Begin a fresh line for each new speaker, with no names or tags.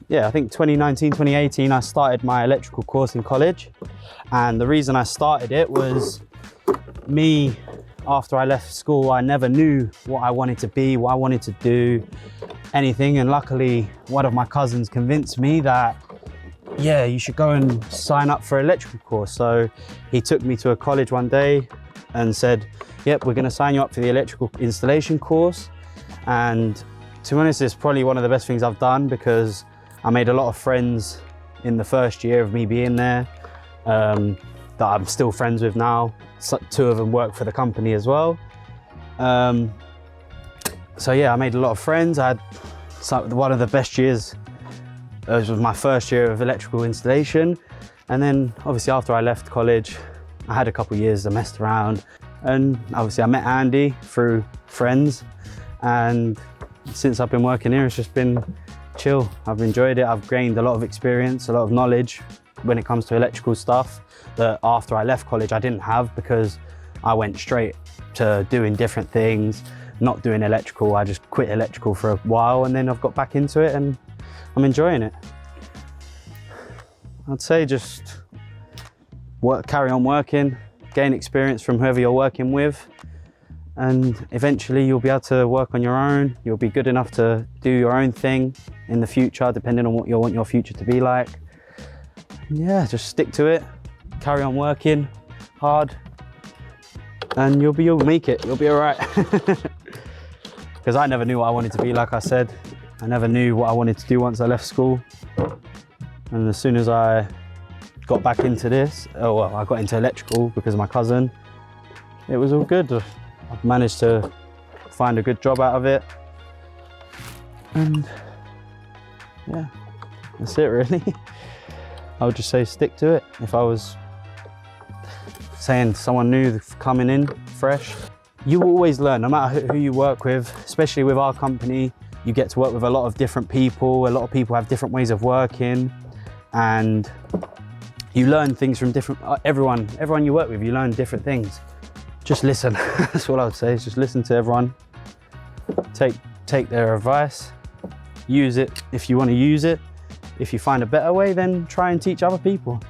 yeah, I think 2019, 2018, I started my electrical course in college. And the reason I started it was me, after I left school, I never knew what I wanted to be, what I wanted to do, anything. And luckily, one of my cousins convinced me that, yeah, you should go and sign up for an electrical course. So he took me to a college one day and said, yep, we're gonna sign you up for the electrical installation course. And to be honest, it's probably one of the best things I've done because I made a lot of friends in the first year of me being there that I'm still friends with now. So 2 of them work for the company as well. So yeah, I made a lot of friends. I had one of the best years. It was my first year of electrical installation. And then obviously after I left college, I had a couple of years I messed around. And obviously I met Andy through friends. And since I've been working here, it's just been chill. I've enjoyed it. I've gained a lot of experience, a lot of knowledge when it comes to electrical stuff that after I left college I didn't have because I went straight to doing different things, not doing electrical. I just quit electrical for a while and then I've got back into it and I'm enjoying it. I'd say just carry on working, gain experience from whoever you're working with, and eventually you'll be able to work on your own. You'll be good enough to do your own thing in the future, depending on what you want your future to be like. Yeah, just stick to it, carry on working hard, and you'll make it, you'll be all right. Because I never knew what I wanted to be, like I said. I never knew what I wanted to do once I left school. And as soon as I got back into this, I got into electrical because of my cousin, it was all good. I've managed to find a good job out of it. And yeah, that's it really. I would just say stick to it. If I was saying someone new coming in fresh, you will always learn, no matter who you work with, especially with our company. You get to work with a lot of different people. A lot of people have different ways of working, and you learn things from different, everyone you work with, you learn different things. Just listen, that's what I would say, is just listen to everyone. Take their advice, use it if you want to use it. If you find a better way, then try and teach other people.